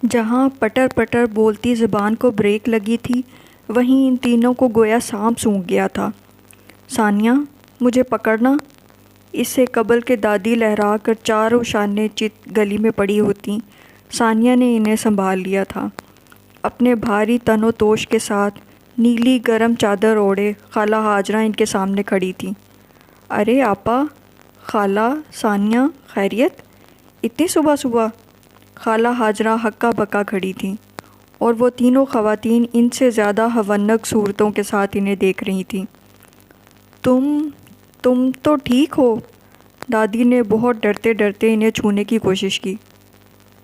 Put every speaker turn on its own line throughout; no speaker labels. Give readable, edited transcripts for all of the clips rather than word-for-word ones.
جہاں پٹر پٹر بولتی زبان کو بریک لگی تھی، وہیں ان تینوں کو گویا سانپ سونگھ گیا تھا۔ ثانیہ، مجھے پکڑنا۔ اس سے قبل کہ دادی لہرا کر چاروں شانے چت گلی میں پڑی ہوتیں، ثانیہ نے انہیں سنبھال لیا تھا۔ اپنے بھاری تن و توش کے ساتھ نیلی گرم چادر اوڑھے خالہ ہاجرہ ان کے سامنے کھڑی تھیں۔ ارے آپا، خالہ، ثانیہ، خیریت؟ اتنی صبح صبح؟ خالہ ہاجرہ ہکا بکا کھڑی تھیں، اور وہ تینوں خواتین ان سے زیادہ ہونک صورتوں کے ساتھ انہیں دیکھ رہی تھیں۔ تم تو ٹھیک ہو؟ دادی نے بہت ڈرتے ڈرتے انہیں چھونے کی کوشش کی۔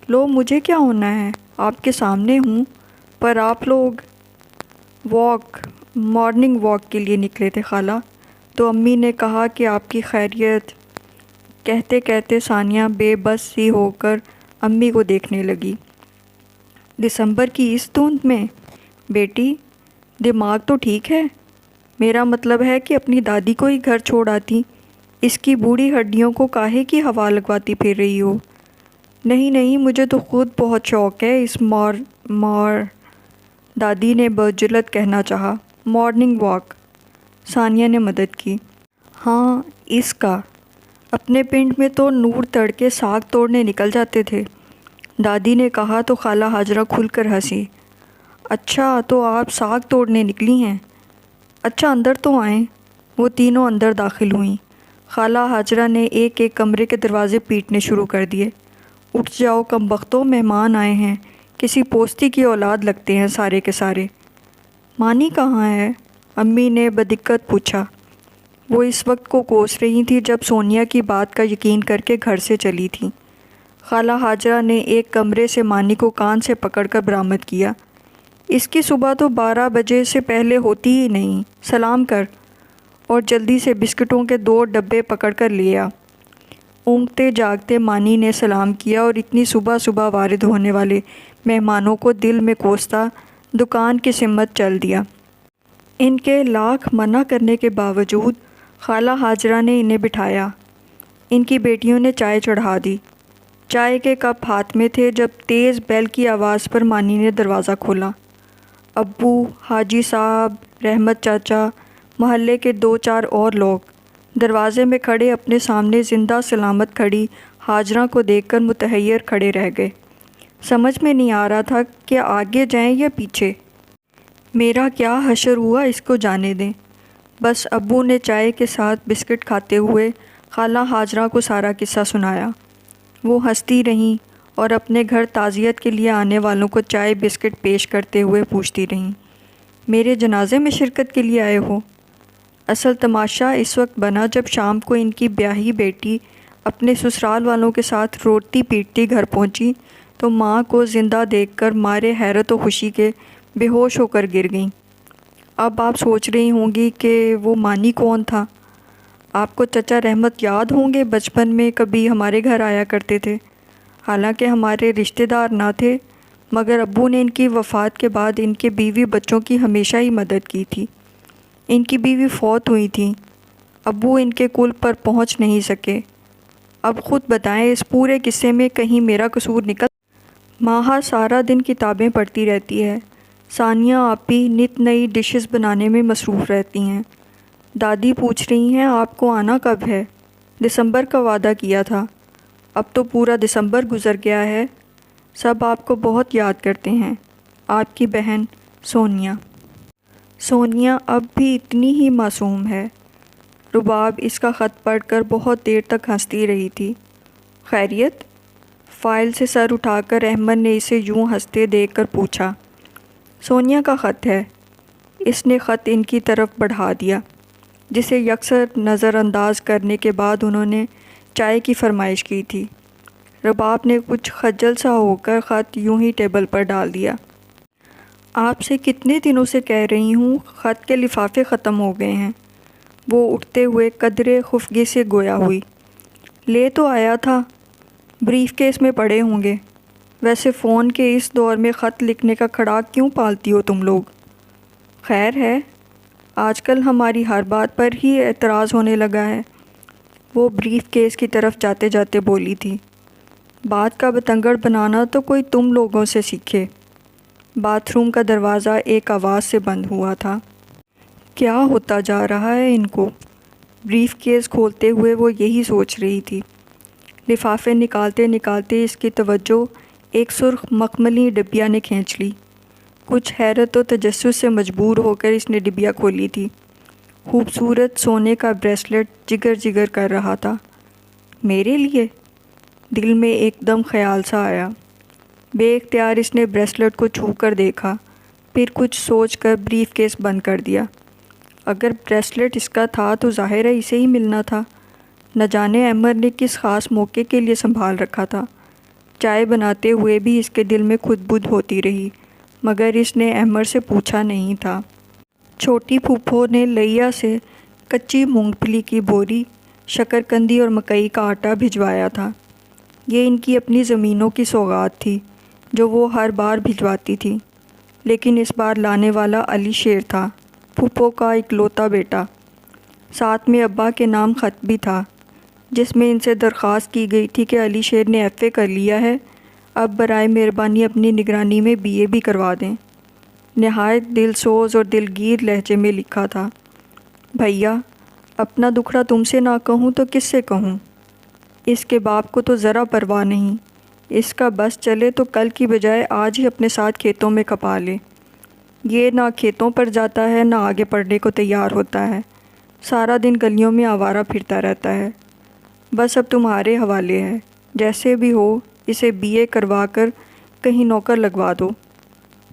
لو، مجھے کیا ہونا ہے، آپ کے سامنے ہوں، پر آپ لوگ مارننگ واک کے لیے نکلے تھے خالہ، تو امی نے کہا کہ آپ کی خیریت۔ کہتے کہتے ثانیہ بے بس سی ہو کر امی کو دیکھنے لگی۔ دسمبر کی اس دھند میں؟ بیٹی، دماغ تو ٹھیک ہے؟ میرا مطلب ہے کہ اپنی دادی کو ہی گھر چھوڑ آتی، اس کی بوڑھی ہڈیوں کو کاہے کی ہوا لگواتی پھر رہی ہو؟ نہیں نہیں، مجھے تو خود بہت شوق ہے اس دادی نے بجلد کہنا چاہا۔ مارننگ واک، ثانیہ نے مدد کی۔ ہاں، اس کا۔ اپنے پنڈ میں تو نور تڑکے ساگ توڑنے نکل جاتے تھے، دادی نے کہا تو خالہ ہاجرہ کھل کر ہنسی۔ اچھا، تو آپ ساگ توڑنے نکلی ہیں؟ اچھا، اندر تو آئیں۔ وہ تینوں اندر داخل ہوئیں۔ خالہ ہاجرہ نے ایک ایک کمرے کے دروازے پیٹنے شروع کر دیے۔ اٹھ جاؤ کم بختوں، مہمان آئے ہیں، کسی پوستی کی اولاد لگتے ہیں سارے کے سارے۔ مانی کہاں ہے؟ امی نے بدقت پوچھا۔ وہ اس وقت کو کوس رہی تھیں جب سونیا کی بات کا یقین کر کے گھر سے چلی تھیں۔ خالہ ہاجرہ نے ایک کمرے سے مانی کو کان سے پکڑ کر برآمد کیا۔ اس کی صبح تو 12 بجے سے پہلے ہوتی ہی نہیں، سلام کر، اور جلدی سے بسکٹوں کے 2 ڈبے پکڑ کر لے آ۔ اونگتے جاگتے مانی نے سلام کیا اور اتنی صبح صبح وارد ہونے والے مہمانوں کو دل میں کوستا دکان کی سمت چل دیا۔ ان کے لاکھ منع کرنے کے باوجود خالہ ہاجرہ نے انہیں بٹھایا۔ ان کی بیٹیوں نے چائے چڑھا دی۔ چائے کے کپ ہاتھ میں تھے جب تیز بیل کی آواز پر مانی نے دروازہ کھولا۔ ابو، حاجی صاحب، رحمت چاچا، محلے کے 2-4 اور لوگ دروازے میں کھڑے اپنے سامنے زندہ سلامت کھڑی ہاجرہ کو دیکھ کر متحیر کھڑے رہ گئے۔ سمجھ میں نہیں آ رہا تھا کہ آگے جائیں یا پیچھے۔ میرا کیا حشر ہوا، اس کو جانے دیں۔ بس ابو نے چائے کے ساتھ بسکٹ کھاتے ہوئے خالہ ہاجرہ کو سارا قصہ سنایا۔ وہ ہنستی رہیں اور اپنے گھر تعزیت کے لیے آنے والوں کو چائے بسکٹ پیش کرتے ہوئے پوچھتی رہیں، میرے جنازے میں شرکت کے لیے آئے ہو؟ اصل تماشا اس وقت بنا جب شام کو ان کی بیاہی بیٹی اپنے سسرال والوں کے ساتھ روتی پیٹتی گھر پہنچی تو ماں کو زندہ دیکھ کر مارے حیرت و خوشی کے بے ہوش ہو کر گر گئیں۔ اب آپ سوچ رہی ہوں گی کہ وہ مانی کون تھا؟ آپ کو چچا رحمت یاد ہوں گے، بچپن میں کبھی ہمارے گھر آیا کرتے تھے۔ حالانکہ ہمارے رشتہ دار نہ تھے، مگر ابو نے ان کی وفات کے بعد ان کے بیوی بچوں کی ہمیشہ ہی مدد کی تھی۔ ان کی بیوی فوت ہوئی تھیں، ابو ان کے کل پر پہنچ نہیں سکے۔ اب خود بتائیں، اس پورے قصے میں کہیں میرا قصور نکل؟ ماہا سارا دن کتابیں پڑھتی رہتی ہے، ثانیہ آپی نت نئی ڈشز بنانے میں مصروف رہتی ہیں۔ دادی پوچھ رہی ہیں آپ کو آنا کب ہے؟ دسمبر کا وعدہ کیا تھا، اب تو پورا دسمبر گزر گیا ہے۔ سب آپ کو بہت یاد کرتے ہیں۔ آپ کی بہن سونیا۔ سونیا اب بھی اتنی ہی معصوم ہے۔ رباب اس کا خط پڑھ کر بہت دیر تک ہنستی رہی تھی۔ خیریت؟ فائل سے سر اٹھا کر احمد نے اسے یوں ہنستے دیکھ کر پوچھا۔ سونیا کا خط ہے۔ اس نے خط ان کی طرف بڑھا دیا، جسے یکسر نظر انداز کرنے کے بعد انہوں نے چائے کی فرمائش کی تھی۔ رباب نے کچھ خجل سا ہو کر خط یوں ہی ٹیبل پر ڈال دیا۔ آپ سے کتنے دنوں سے کہہ رہی ہوں، خط کے لفافے ختم ہو گئے ہیں۔ وہ اٹھتے ہوئے قدرے خفگی سے گویا ہوئی۔ لے تو آیا تھا، بریف کیس میں پڑے ہوں گے۔ ویسے فون کے اس دور میں خط لکھنے کا کھڑاک کیوں پالتی ہو تم لوگ؟ خیر ہے، آج کل ہماری ہر بات پر ہی اعتراض ہونے لگا ہے، وہ بریف کیس کی طرف جاتے جاتے بولی تھی۔ بات کا بتنگڑ بنانا تو کوئی تم لوگوں سے سیکھے۔ باتھ روم کا دروازہ ایک آواز سے بند ہوا تھا۔ کیا ہوتا جا رہا ہے ان کو؟ بریف کیس کھولتے ہوئے وہ یہی سوچ رہی تھی۔ لفافے نکالتے نکالتے اس کی توجہ ایک سرخ مخملی ڈبیا نے کھینچ لی۔ کچھ حیرت و تجسس سے مجبور ہو کر اس نے ڈبیا کھولی تھی۔ خوبصورت سونے کا بریسلٹ جگر جگر کر رہا تھا۔ میرے لیے؟ دل میں ایک دم خیال سا آیا۔ بے اختیار اس نے بریسلٹ کو چھو کر دیکھا، پھر کچھ سوچ کر بریف کیس بند کر دیا۔ اگر بریسلٹ اس کا تھا تو ظاہر ہے اسے ہی ملنا تھا۔ نہ جانے عمر نے کس خاص موقع کے لیے سنبھال رکھا تھا۔ چائے بناتے ہوئے بھی اس کے دل میں خود بدھ ہوتی رہی، مگر اس نے عمر سے پوچھا نہیں تھا۔ چھوٹی پھوپھو نے لیا سے کچی مونگ پھلی کی بوری، شکرکندی اور مکئی کا آٹا بھجوایا تھا۔ یہ ان کی اپنی زمینوں کی سوغات تھی جو وہ ہر بار بھجواتی تھی، لیکن اس بار لانے والا علی شیر تھا، پھوپھو کا اکلوتا بیٹا۔ ساتھ میں ابا کے نام خط بھی تھا، جس میں ان سے درخواست کی گئی تھی کہ علی شیر نے ایف اے کر لیا ہے، اب برائے مہربانی اپنی نگرانی میں بی اے بھی کروا دیں۔ نہایت دل سوز اور دلگیر لہجے میں لکھا تھا، بھیا اپنا دکھڑا تم سے نہ کہوں تو کس سے کہوں؟ اس کے باپ کو تو ذرا پرواہ نہیں، اس کا بس چلے تو کل کی بجائے آج ہی اپنے ساتھ کھیتوں میں کھپا لے۔ یہ نہ کھیتوں پر جاتا ہے نہ آگے پڑھنے کو تیار ہوتا ہے، سارا دن گلیوں میں آوارہ پھرتا رہتا ہے۔ بس اب تمہارے حوالے ہے، جیسے بھی ہو اسے بی اے کروا کر کہیں نوکر لگوا دو۔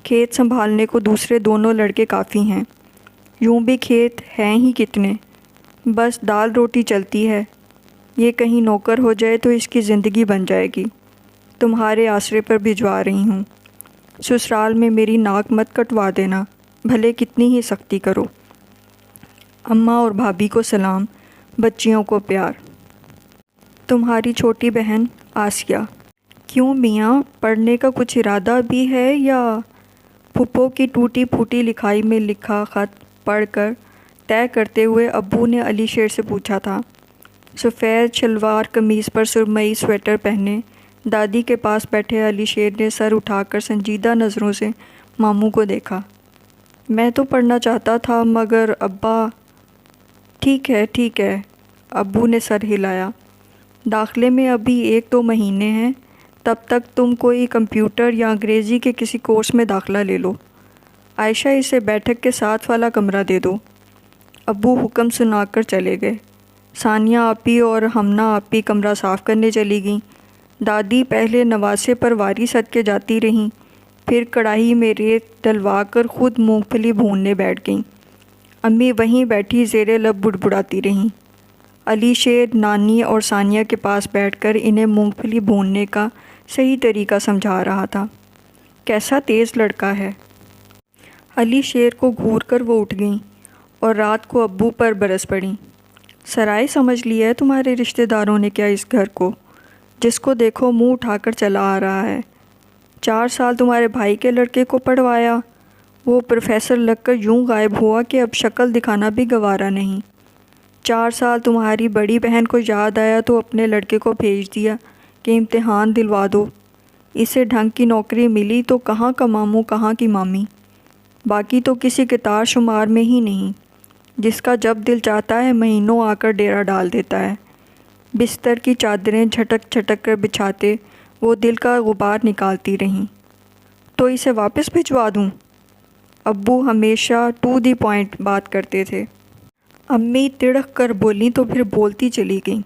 کھیت سنبھالنے کو دوسرے دونوں لڑکے کافی ہیں، یوں بھی کھیت ہیں ہی کتنے، بس دال روٹی چلتی ہے۔ یہ کہیں نوکر ہو جائے تو اس کی زندگی بن جائے گی۔ تمہارے آسرے پر بھجوا رہی ہوں، سسرال میں میری ناک مت کٹوا دینا، بھلے کتنی ہی سختی کرو۔ اماں اور بھابھی کو سلام، بچیوں کو پیار۔ تمہاری چھوٹی بہن آسیہ۔ کیوں میاں، پڑھنے کا کچھ ارادہ بھی ہے یا؟ پھپھو کی ٹوٹی پھوٹی لکھائی میں لکھا خط پڑھ کر طے کرتے ہوئے ابو نے علی شیر سے پوچھا تھا۔ سفید شلوار قمیض پر سرمئی سویٹر پہنے دادی کے پاس بیٹھے علی شیر نے سر اٹھا کر سنجیدہ نظروں سے ماموں کو دیکھا۔ میں تو پڑھنا چاہتا تھا مگر ابا۔ ٹھیک ہے، ابو نے سر ہلایا۔ داخلے میں ابھی 1-2 مہینے ہیں، تب تک تم کوئی کمپیوٹر یا انگریزی کے کسی کورس میں داخلہ لے لو۔ عائشہ اسے بیٹھک کے ساتھ والا کمرہ دے دو۔ ابو حکم سنا کر چلے گئے۔ ثانیہ آپی اور ہمنہ آپی کمرہ صاف کرنے چلی گئیں۔ دادی پہلے نواسے پر واری صدقے جاتی رہیں، پھر کڑاہی میں ریت ڈلوا کر خود مونگ پھلی بھوننے بیٹھ گئیں۔ امی وہیں بیٹھی زیر لب بڑبڑاتی رہیں۔ علی شیر نانی اور ثانیہ کے پاس بیٹھ کر انہیں مونگ پھلی بھوننے کا صحیح طریقہ سمجھا رہا تھا۔ کیسا تیز لڑکا ہے۔ علی شیر کو گھور کر وہ اٹھ گئیں اور رات کو ابو پر برس پڑیں۔ سرائے سمجھ لیا ہے تمہارے رشتہ داروں نے کیا اس گھر کو؟ جس کو دیکھو منہ اٹھا کر چلا آ رہا ہے۔ 4 سال تمہارے بھائی کے لڑکے کو پڑھوایا، وہ پروفیسر لگ کر یوں غائب ہوا کہ اب شکل دکھانا بھی گوارا نہیں۔ 4 سال تمہاری بڑی بہن کو یاد آیا تو اپنے لڑکے کو بھیج دیا کہ امتحان دلوا دو۔ اسے ڈھنگ کی نوکری ملی تو کہاں کا ماموں کہاں کی مامی، باقی تو کسی کے تار شمار میں ہی نہیں۔ جس کا جب دل چاہتا ہے مہینوں آ کر ڈیرا ڈال دیتا ہے۔ بستر کی چادریں جھٹک جھٹک کر بچھاتے وہ دل کا غبار نکالتی رہیں۔ تو اسے واپس بھجوا دوں؟ ابو ہمیشہ ٹو دی پوائنٹ بات کرتے تھے۔ امی تڑک کر بولیں تو پھر بولتی چلی گئیں۔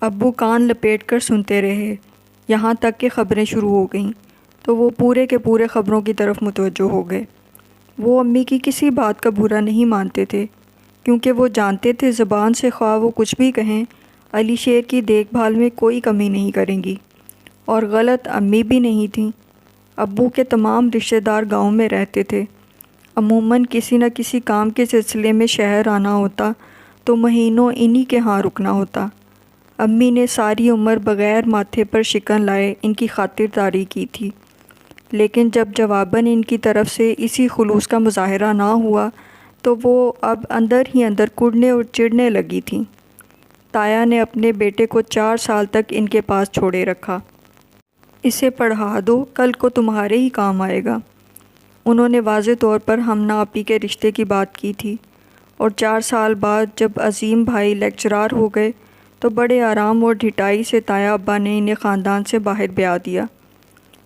ابو کان لپیٹ کر سنتے رہے، یہاں تک کہ خبریں شروع ہو گئیں تو وہ پورے کے پورے خبروں کی طرف متوجہ ہو گئے۔ وہ امی کی کسی بات کا برا نہیں مانتے تھے، کیونکہ وہ جانتے تھے زبان سے خواہ وہ کچھ بھی کہیں علی شیر کی دیکھ بھال میں کوئی کمی نہیں کریں گی، اور غلط امی بھی نہیں تھیں۔ ابو کے تمام رشتہ دار گاؤں میں رہتے تھے، عموماً کسی نہ کسی کام کے سلسلے میں شہر آنا ہوتا تو مہینوں انہی کے ہاں رکنا ہوتا۔ امی نے ساری عمر بغیر ماتھے پر شکن لائے ان کی خاطرداری کی تھی، لیکن جب جواباً ان کی طرف سے اسی خلوص کا مظاہرہ نہ ہوا تو وہ اب اندر ہی اندر کڑنے اور چڑنے لگی تھیں۔ تایا نے اپنے بیٹے کو 4 سال تک ان کے پاس چھوڑے رکھا۔ اسے پڑھا دو، کل کو تمہارے ہی کام آئے گا۔ انہوں نے واضح طور پر ہم ناپی کے رشتے کی بات کی تھی، اور 4 سال بعد جب عظیم بھائی لیکچرار ہو گئے تو بڑے آرام اور ڈھٹائی سے تایا ابا نے انہیں خاندان سے باہر بیاہ دیا۔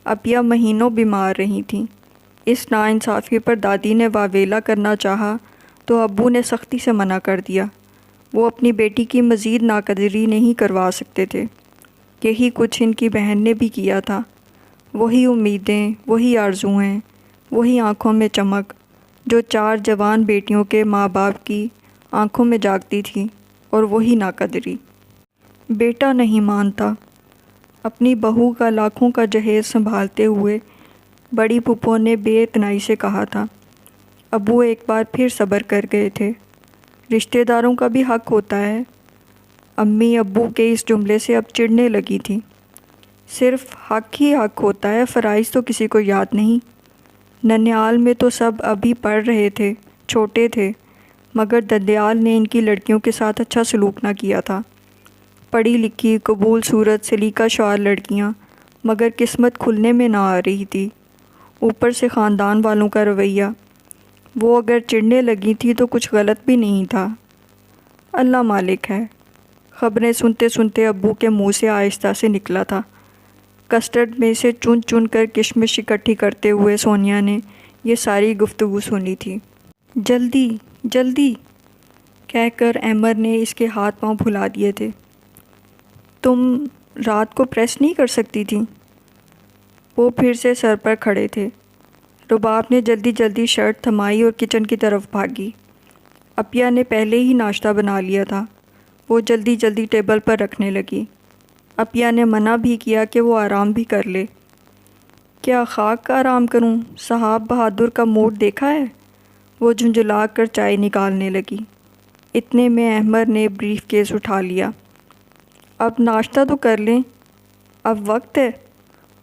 اپیا مہینوں بیمار رہی تھیں۔ اس ناانصافی پر دادی نے واویلا کرنا چاہا تو ابو نے سختی سے منع کر دیا۔ وہ اپنی بیٹی کی مزید ناقدری نہیں کروا سکتے تھے۔ یہی کچھ ان کی بہن نے بھی کیا تھا۔ وہی امیدیں، وہی آرزوئیں، وہی آنکھوں میں چمک جو 4 جوان بیٹیوں کے ماں باپ کی آنکھوں میں جاگتی تھی، اور وہی ناقدری۔ بیٹا نہیں مانتا۔ اپنی بہو کا لاکھوں کا جہیز سنبھالتے ہوئے بڑی پھپھو نے بے اتنائی سے کہا تھا۔ ابو ایک بار پھر صبر کر گئے تھے۔ رشتہ داروں کا بھی حق ہوتا ہے۔ امی ابو کے اس جملے سے اب چڑھنے لگی تھی۔ صرف حق ہی حق ہوتا ہے، فرائض تو کسی کو یاد نہیں۔ ننیال میں تو سب ابھی پڑھ رہے تھے، چھوٹے تھے، مگر ددیال نے ان کی لڑکیوں کے ساتھ اچھا سلوک نہ کیا تھا۔ پڑھی لکھی، قبول صورت، سلیقہ شعار لڑکیاں، مگر قسمت کھلنے میں نہ آ رہی تھی۔ اوپر سے خاندان والوں کا رویہ۔ وہ اگر چڑھنے لگی تھی تو کچھ غلط بھی نہیں تھا۔ اللہ مالک ہے۔ خبریں سنتے سنتے ابو کے منہ سے آہستہ سے نکلا تھا۔ کسٹرڈ میں سے چن چن کر کشمش اکٹھی کرتے ہوئے سونیا نے یہ ساری گفتگو سنی تھی۔ جلدی جلدی کہہ کر احمد نے اس کے ہاتھ پاؤں پھلا دیے تھے۔ تم رات کو پریس نہیں کر سکتی تھی؟ وہ پھر سے سر پر کھڑے تھے۔ رباب نے جلدی جلدی شرٹ تھمائی اور کچن کی طرف بھاگی۔ اپیا نے پہلے ہی ناشتہ بنا لیا تھا۔ وہ جلدی جلدی ٹیبل پر رکھنے لگی۔ اپیا نے منع بھی کیا کہ وہ آرام بھی کر لے۔ کیا خاک کا آرام کروں؟ صاحب بہادر کا موڈ دیکھا ہے؟ وہ جھنجھلا کر چائے نکالنے لگی۔ اتنے میں احمد نے بریف کیس اٹھا لیا۔ اب ناشتہ تو کر لیں، اب وقت ہے۔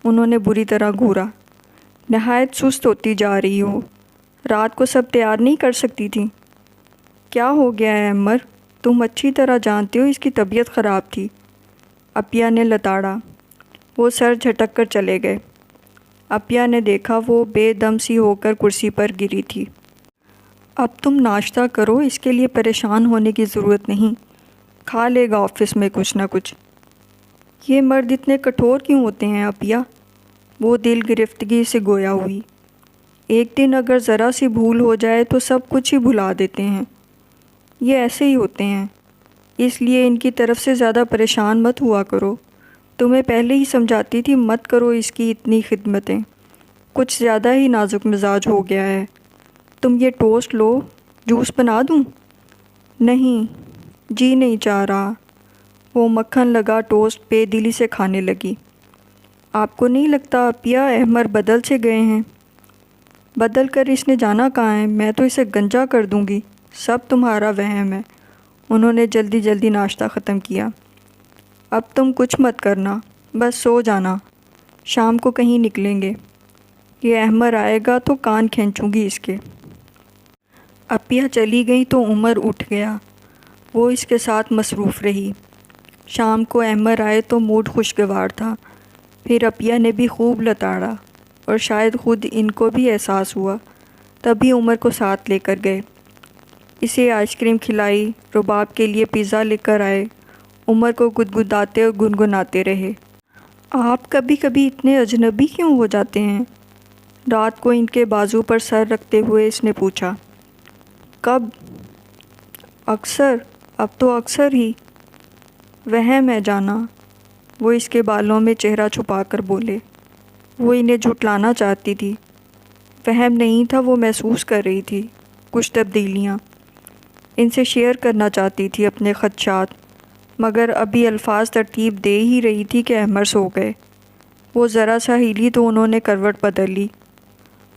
انہوں نے بری طرح گھورا۔ نہایت سست ہوتی جا رہی ہو۔ رات کو سب تیار نہیں کر سکتی تھی؟ کیا ہو گیا ہے احمد؟ تم اچھی طرح جانتے ہو اس کی طبیعت خراب تھی۔ اپیا نے لتاڑا۔ وہ سر جھٹک کر چلے گئے۔ اپیا نے دیکھا وہ بے دم سی ہو کر کرسی پر گری تھی۔ اب تم ناشتہ کرو، اس کے لیے پریشان ہونے کی ضرورت نہیں، کھا لے گا آفس میں کچھ نہ کچھ۔ یہ مرد اتنے کٹھور کیوں ہوتے ہیں اپیا؟ وہ دل گرفتگی سے گویا ہوئی۔ ایک دن اگر ذرا سی بھول ہو جائے تو سب کچھ ہی بھلا دیتے ہیں۔ یہ ایسے ہی ہوتے ہیں، اس لیے ان کی طرف سے زیادہ پریشان مت ہوا کرو۔ تمہیں پہلے ہی سمجھاتی تھی مت کرو اس کی اتنی خدمتیں، کچھ زیادہ ہی نازک مزاج ہو گیا ہے۔ تم یہ ٹوسٹ لو، جوس بنا دوں؟ نہیں، جی نہیں چاہ رہا۔ وہ مکھن لگا ٹوسٹ بے دلی سے کھانے لگی۔ آپ کو نہیں لگتا اپیا احمد بدل سے گئے ہیں؟ بدل کر اس نے جانا کہاں ہے؟ میں تو اسے گنجا کر دوں گی۔ سب تمہارا وہم ہے۔ انہوں نے جلدی جلدی ناشتہ ختم کیا۔ اب تم کچھ مت کرنا، بس سو جانا، شام کو کہیں نکلیں گے۔ یہ احمد آئے گا تو کان کھینچوں گی اس کے۔ اپیا چلی گئی تو عمر اٹھ گیا۔ وہ اس کے ساتھ مصروف رہی۔ شام کو احمد آئے تو موڈ خوشگوار تھا۔ پھر اپیا نے بھی خوب لتاڑا، اور شاید خود ان کو بھی احساس ہوا، تبھی عمر کو ساتھ لے کر گئے۔ اسے آئس کریم کھلائی، رباب کے لیے پیزا لے کر آئے۔ عمر کو گدگداتے اور گنگناتے رہے۔ آپ کبھی کبھی اتنے اجنبی کیوں ہو جاتے ہیں؟ رات کو ان کے بازو پر سر رکھتے ہوئے اس نے پوچھا۔ کب؟ اکثر، اب تو اکثر ہی۔ وہم ہے جانا۔ وہ اس کے بالوں میں چہرہ چھپا کر بولے۔ وہ انہیں جھٹلانا چاہتی تھی۔ وہم نہیں تھا، وہ محسوس کر رہی تھی کچھ تبدیلیاں۔ ان سے شیئر کرنا چاہتی تھی اپنے خدشات، مگر ابھی الفاظ ترتیب دے ہی رہی تھی کہ احمد سو گئے۔ وہ ذرا سا ہلی تو انہوں نے کروٹ بدل لی۔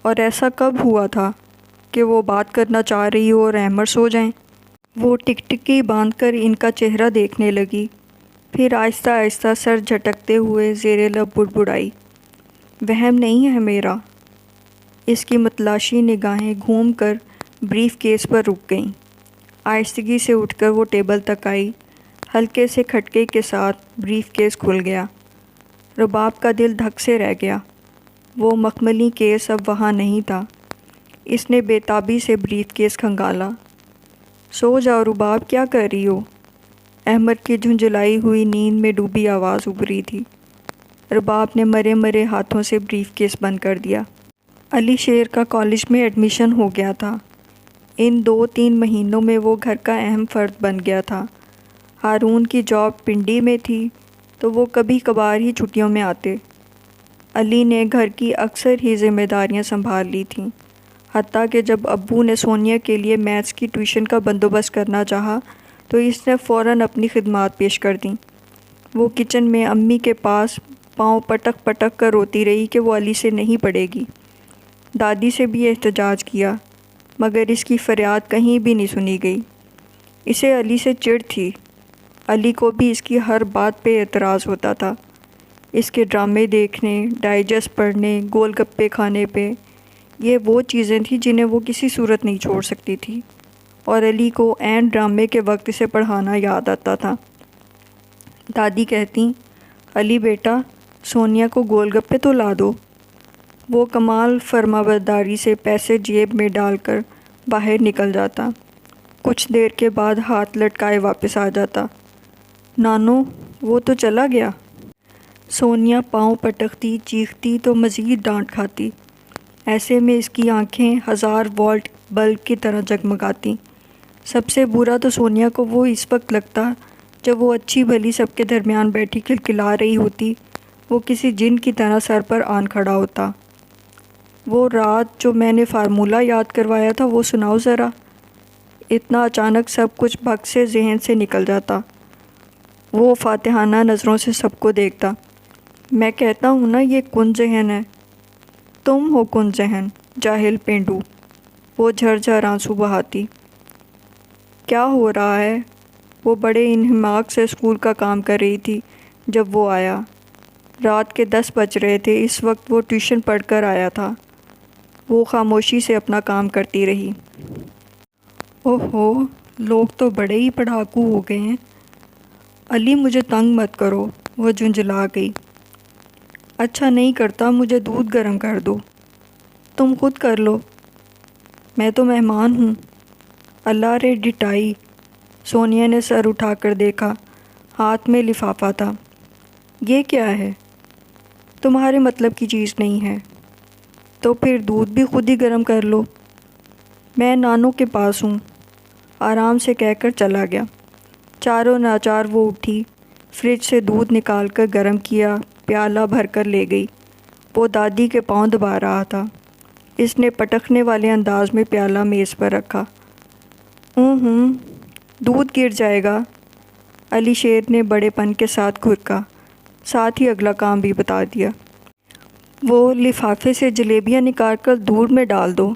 اور ایسا کب ہوا تھا کہ وہ بات کرنا چاہ رہی ہو اور احمد سو جائیں؟ وہ ٹکٹکی باندھ کر ان کا چہرہ دیکھنے لگی، پھر آہستہ آہستہ سر جھٹکتے ہوئے زیر لب بڑبڑائی۔ وہم نہیں ہے میرا۔ اس کی متلاشی نگاہیں گھوم کر بریف کیس پر رک گئیں۔ آہستگی سے اٹھ کر وہ ٹیبل تک آئی۔ ہلکے سے کھٹکے کے ساتھ بریف کیس کھل گیا۔ رباب کا دل دھک سے رہ گیا۔ وہ مخملی کیس اب وہاں نہیں تھا۔ اس نے بے تابی سے بریف کیس کھنگالا۔ سو جاؤ رباب، کیا کر رہی ہو؟ احمد کی جھنجھلائی ہوئی نیند میں ڈوبی آواز ابھری تھی۔ رباب نے مرے مرے ہاتھوں سے بریف کیس بند کر دیا۔ علی شیر کا کالج میں ایڈمیشن ہو گیا تھا۔ ان 2-3 مہینوں میں وہ گھر کا اہم فرد بن گیا تھا۔ ہارون کی جاب پنڈی میں تھی تو وہ کبھی کبھار ہی چھٹیوں میں آتے۔ علی نے گھر کی اکثر ہی ذمہ داریاں سنبھال لی تھیں، حتیٰ کہ جب ابو نے سونیا کے لیے میتھس کی ٹیوشن کا بندوبست کرنا چاہا تو اس نے فوراً اپنی خدمات پیش کر دیں۔ وہ کچن میں امی کے پاس پاؤں پٹک پٹک کر روتی رہی کہ وہ علی سے نہیں پڑے گی۔ دادی سے بھی احتجاج کیا، مگر اس کی فریاد کہیں بھی نہیں سنی گئی۔ اسے علی سے چڑ تھی۔ علی کو بھی اس کی ہر بات پہ اعتراض ہوتا تھا، اس کے ڈرامے دیکھنے، ڈائجسٹ پڑھنے، گول گپے کھانے پہ۔ یہ وہ چیزیں تھیں جنہیں وہ کسی صورت نہیں چھوڑ سکتی تھی، اور علی کو عین ڈرامے کے وقت اسے پڑھانا یاد آتا تھا۔ دادی کہتی، علی بیٹا، سونیا کو گول گپے تو لا دو۔ وہ کمال فرمانبرداری سے پیسے جیب میں ڈال کر باہر نکل جاتا۔ کچھ دیر کے بعد ہاتھ لٹکائے واپس آ جاتا۔ نانو، وہ تو چلا گیا۔ سونیا پاؤں پٹکتی، چیختی تو مزید ڈانٹ کھاتی۔ ایسے میں اس کی آنکھیں 1000 وولٹ بلب کی طرح جگمگاتی۔ سب سے برا تو سونیا کو وہ اس وقت لگتا جب وہ اچھی بھلی سب کے درمیان بیٹھی کھلکھلا رہی ہوتی، وہ کسی جن کی طرح سر پر آن کھڑا ہوتا۔ وہ رات جو میں نے فارمولہ یاد کروایا تھا وہ سناؤ ذرا۔ اتنا اچانک سب کچھ بھگ سے ذہن سے نکل جاتا۔ وہ فاتحانہ نظروں سے سب کو دیکھتا۔ میں کہتا ہوں نا، یہ کن ذہن ہے۔ تم ہو کن ذہن، جاہل پینڈو۔ وہ جھرجھر آنسو بہاتی۔ کیا ہو رہا ہے؟ وہ بڑے انہماک سے اسکول کا کام کر رہی تھی جب وہ آیا۔ رات کے 10 بج رہے تھے۔ اس وقت وہ ٹیوشن پڑھ کر آیا تھا۔ وہ خاموشی سے اپنا کام کرتی رہی۔ اوہو، لوگ تو بڑے ہی پڑھاکو ہو گئے ہیں۔ علی، مجھے تنگ مت کرو، وہ جھنجھلا گئی۔ اچھا نہیں کرتا، مجھے دودھ گرم کر دو۔ تم خود کر لو، میں تو مہمان ہوں۔ اللہ رے ڈٹائی۔ سونیا نے سر اٹھا کر دیکھا، ہاتھ میں لفافہ تھا۔ یہ کیا ہے؟ تمہارے مطلب کی چیز نہیں ہے تو پھر دودھ بھی خود ہی گرم کر لو۔ میں نانو کے پاس ہوں، آرام سے کہہ کر چلا گیا۔ چاروں ناچار وہ اٹھی، فریج سے دودھ نکال کر گرم کیا، پیالہ بھر کر لے گئی۔ وہ دادی کے پاؤں دبا رہا تھا۔ اس نے پٹکنے والے انداز میں پیالہ میز پر رکھا۔ دودھ گر جائے گا، علی شیر نے بڑے پن کے ساتھ گھرکا، ساتھ ہی اگلا کام بھی بتا دیا۔ وہ لفافے سے جلیبیاں نکال کر دودھ میں ڈال دو،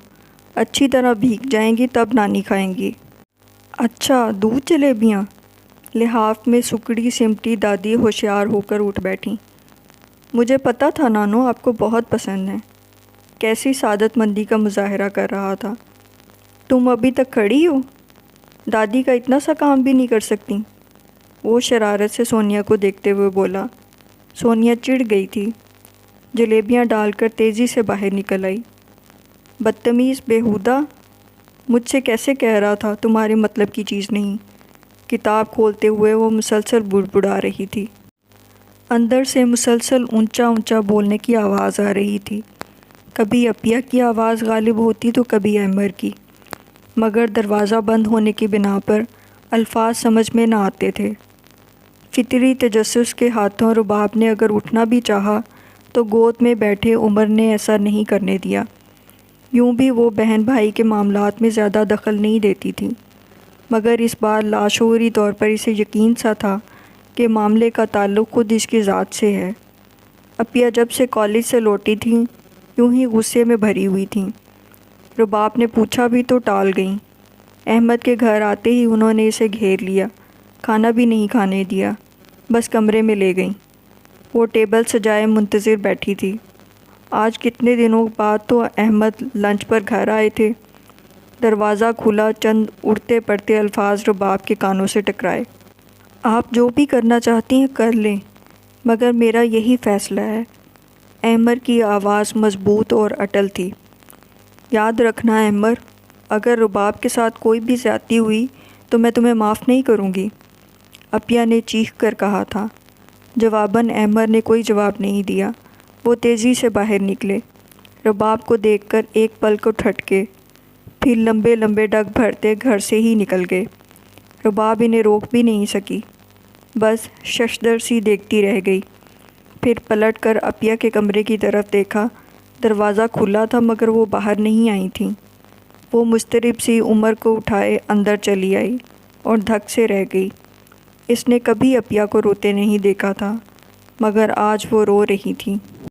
اچھی طرح بھیگ جائیں گی تب نانی کھائیں گی۔ اچھا، دودھ جلیبیاں؟ لحاف میں سکڑی سمٹی دادی ہوشیار ہو کر اٹھ بیٹھیں۔ مجھے پتہ تھا نانو آپ کو بہت پسند ہیں۔ کیسی سعادت مندی کا مظاہرہ کر رہا تھا۔ تم ابھی تک کھڑی ہو؟ دادی کا اتنا سا کام بھی نہیں کر سکتی؟ وہ شرارت سے سونیا کو دیکھتے ہوئے بولا۔ سونیا چڑ گئی تھی، جلیبیاں ڈال کر تیزی سے باہر نکل آئی۔ بدتمیز، بیہودہ، مجھ سے کیسے کہہ رہا تھا تمہارے مطلب کی چیز نہیں؟ کتاب کھولتے ہوئے وہ مسلسل بڑبڑا رہی تھی۔ اندر سے مسلسل اونچا اونچا بولنے کی آواز آ رہی تھی۔ کبھی اپیا کی آواز غالب ہوتی تو کبھی عمر کی، مگر دروازہ بند ہونے کی بنا پر الفاظ سمجھ میں نہ آتے تھے۔ فطری تجسس کے ہاتھوں رباب نے اگر اٹھنا بھی چاہا تو گود میں بیٹھے عمر نے ایسا نہیں کرنے دیا۔ یوں بھی وہ بہن بھائی کے معاملات میں زیادہ دخل نہیں دیتی تھی، مگر اس بار لاشعوری طور پر اسے یقین سا تھا کہ معاملے کا تعلق خود اس کی ذات سے ہے۔ اپیا جب سے کالج سے لوٹی تھیں یوں ہی غصے میں بھری ہوئی تھیں۔ رباب نے پوچھا بھی تو ٹال گئیں۔ احمد کے گھر آتے ہی انہوں نے اسے گھیر لیا، کھانا بھی نہیں کھانے دیا، بس کمرے میں لے گئیں۔ وہ ٹیبل سجائے منتظر بیٹھی تھی۔ آج کتنے دنوں بعد تو احمد لنچ پر گھر آئے تھے۔ دروازہ کھلا، چند اڑتے پڑتے الفاظ رباب کے کانوں سے ٹکرائے۔ آپ جو بھی کرنا چاہتی ہیں کر لیں، مگر میرا یہی فیصلہ ہے۔ احمر کی آواز مضبوط اور اٹل تھی۔ یاد رکھنا احمر، اگر رباب کے ساتھ کوئی بھی زیادتی ہوئی تو میں تمہیں معاف نہیں کروں گی، عفیہ نے چیخ کر کہا تھا۔ جواباً احمر نے کوئی جواب نہیں دیا۔ وہ تیزی سے باہر نکلے، رباب کو دیکھ کر ایک پل کو ٹھٹکے، پھر لمبے لمبے ڈگ بھرتے گھر سے ہی نکل گئے۔ رباب انہیں روک بھی نہیں سکی، بس ششدر سی دیکھتی رہ گئی۔ پھر پلٹ کر عفیہ کے کمرے کی طرف دیکھا۔ دروازہ کھلا تھا مگر وہ باہر نہیں آئی تھیں۔ وہ مضطرب سی عمر کو اٹھائے اندر چلی آئی اور دھک سے رہ گئی۔ اس نے کبھی عفیہ کو روتے نہیں دیکھا تھا، مگر آج وہ رو رہی تھی۔